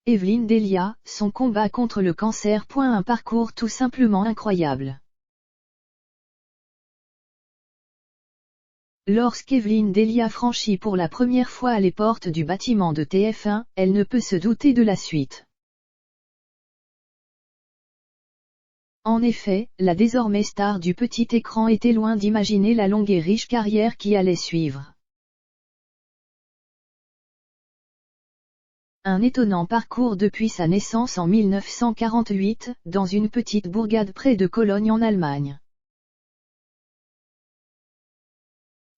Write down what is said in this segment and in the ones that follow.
Evelyne Delia, son combat contre le cancer. Un parcours tout simplement incroyable. Lorsqu'Evelyne Delia franchit pour la première fois les portes du bâtiment de TF1, elle ne peut se douter de la suite. En effet, la désormais star du petit écran était loin d'imaginer la longue et riche carrière qui allait suivre. Un étonnant parcours depuis sa naissance en 1948, dans une petite bourgade près de Cologne en Allemagne.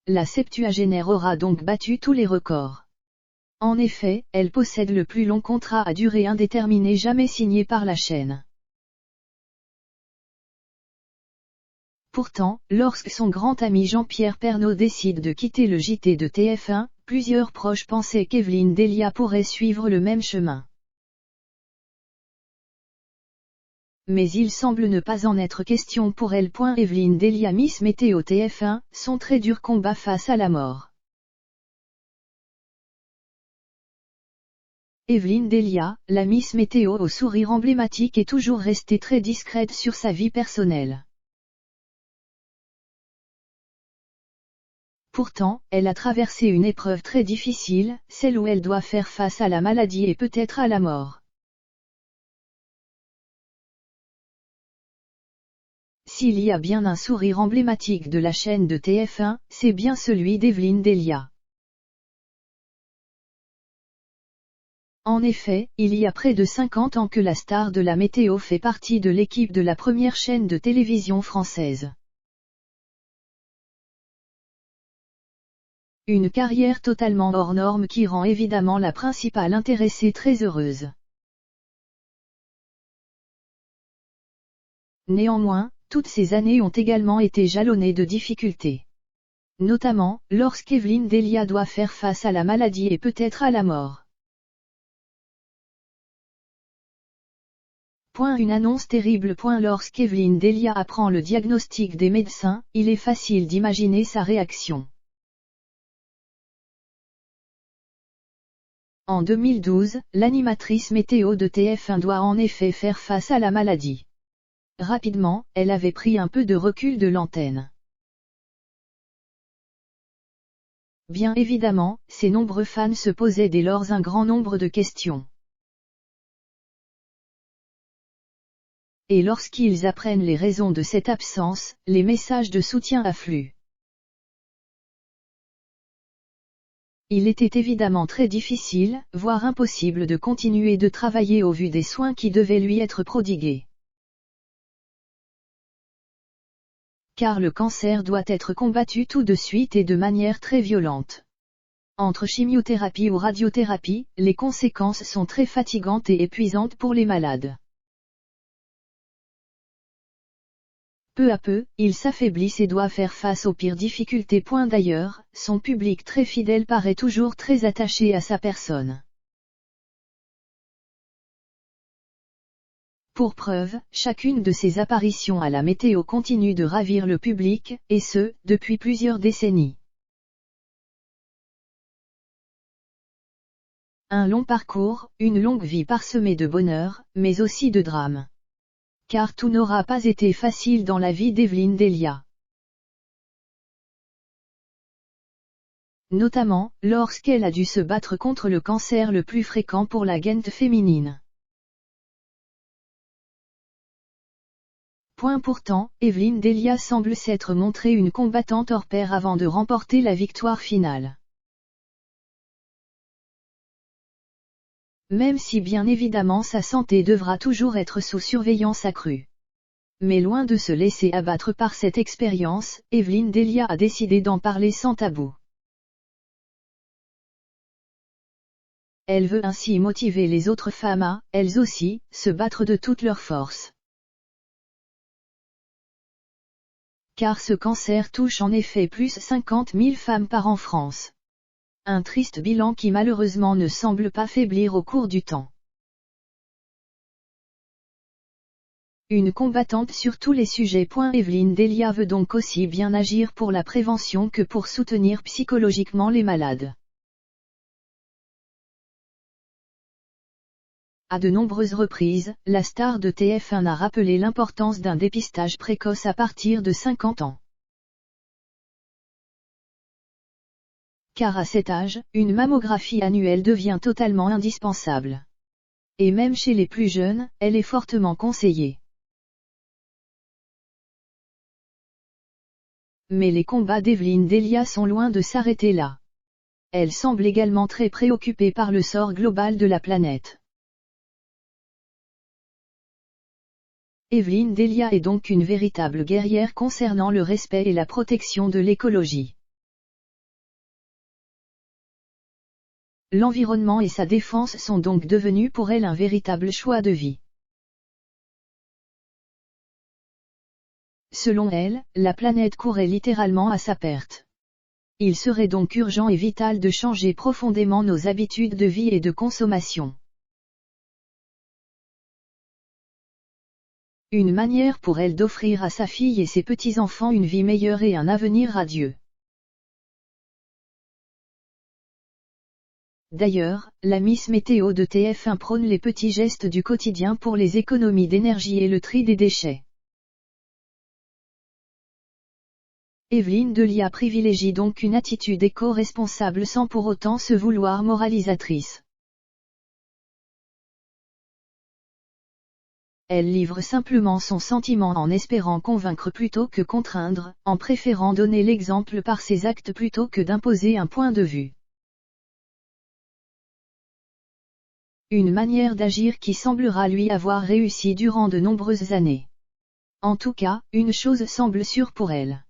La septuagénaire aura donc battu tous les records. En effet, elle possède le plus long contrat à durée indéterminée jamais signé par la chaîne. Pourtant, lorsque son grand ami Jean-Pierre Pernaut décide de quitter le JT de TF1, plusieurs proches pensaient qu'Evelyne Delia pourrait suivre le même chemin. Mais il semble ne pas en être question pour elle. Evelyne Delia, Miss Météo TF1, son très dur combat face à la mort. Evelyne Delia, la Miss Météo au sourire emblématique, est toujours restée très discrète sur sa vie personnelle. Pourtant, elle a traversé une épreuve très difficile, celle où elle doit faire face à la maladie et peut-être à la mort. S'il y a bien un sourire emblématique de la chaîne de TF1, c'est bien celui d'Evelyne Delia. En effet, il y a près de 50 ans que la star de la météo fait partie de l'équipe de la première chaîne de télévision française. Une carrière totalement hors norme qui rend évidemment la principale intéressée très heureuse. Néanmoins, toutes ces années ont également été jalonnées de difficultés. Notamment, lorsqu'Evelyne Delia doit faire face à la maladie et peut-être à la mort. Une annonce terrible. Lorsqu'Evelyne Delia apprend le diagnostic des médecins, il est facile d'imaginer sa réaction. En 2012, l'animatrice météo de TF1 doit en effet faire face à la maladie. Rapidement, elle avait pris un peu de recul de l'antenne. Bien évidemment, ses nombreux fans se posaient dès lors un grand nombre de questions. Et lorsqu'ils apprennent les raisons de cette absence, les messages de soutien affluent. Il était évidemment très difficile, voire impossible de continuer de travailler au vu des soins qui devaient lui être prodigués. Car le cancer doit être combattu tout de suite et de manière très violente. Entre chimiothérapie ou radiothérapie, les conséquences sont très fatigantes et épuisantes pour les malades. Peu à peu, il s'affaiblissent et doit faire face aux pires difficultés. D'ailleurs, son public très fidèle paraît toujours très attaché à sa personne. Pour preuve, chacune de ses apparitions à la météo continue de ravir le public, et ce, depuis plusieurs décennies. Un long parcours, une longue vie parsemée de bonheur, mais aussi de drames. Car tout n'aura pas été facile dans la vie d'Evelyne Delia. Notamment, lorsqu'elle a dû se battre contre le cancer le plus fréquent pour la gente féminine. Pourtant, Evelyne Delia semble s'être montrée une combattante hors pair avant de remporter la victoire finale. Même si bien évidemment sa santé devra toujours être sous surveillance accrue. Mais loin de se laisser abattre par cette expérience, Evelyne Delia a décidé d'en parler sans tabou. Elle veut ainsi motiver les autres femmes à, elles aussi, se battre de toutes leurs forces. Car ce cancer touche en effet plus 50 000 femmes par an en France. Un triste bilan qui malheureusement ne semble pas faiblir au cours du temps. Une combattante sur tous les sujets. Evelyne Delia veut donc aussi bien agir pour la prévention que pour soutenir psychologiquement les malades. À de nombreuses reprises, la star de TF1 a rappelé l'importance d'un dépistage précoce à partir de 50 ans. Car à cet âge, une mammographie annuelle devient totalement indispensable. Et même chez les plus jeunes, elle est fortement conseillée. Mais les combats d'Evelyne Delia sont loin de s'arrêter là. Elle semble également très préoccupée par le sort global de la planète. Evelyne Delia est donc une véritable guerrière concernant le respect et la protection de l'écologie. L'environnement et sa défense sont donc devenus pour elle un véritable choix de vie. Selon elle, la planète courait littéralement à sa perte. Il serait donc urgent et vital de changer profondément nos habitudes de vie et de consommation. Une manière pour elle d'offrir à sa fille et ses petits-enfants une vie meilleure et un avenir radieux. D'ailleurs, la Miss Météo de TF1 prône les petits gestes du quotidien pour les économies d'énergie et le tri des déchets. Evelyne Delia privilégie donc une attitude éco-responsable sans pour autant se vouloir moralisatrice. Elle livre simplement son sentiment en espérant convaincre plutôt que contraindre, en préférant donner l'exemple par ses actes plutôt que d'imposer un point de vue. Une manière d'agir qui semblera lui avoir réussi durant de nombreuses années. En tout cas, une chose semble sûre pour elle.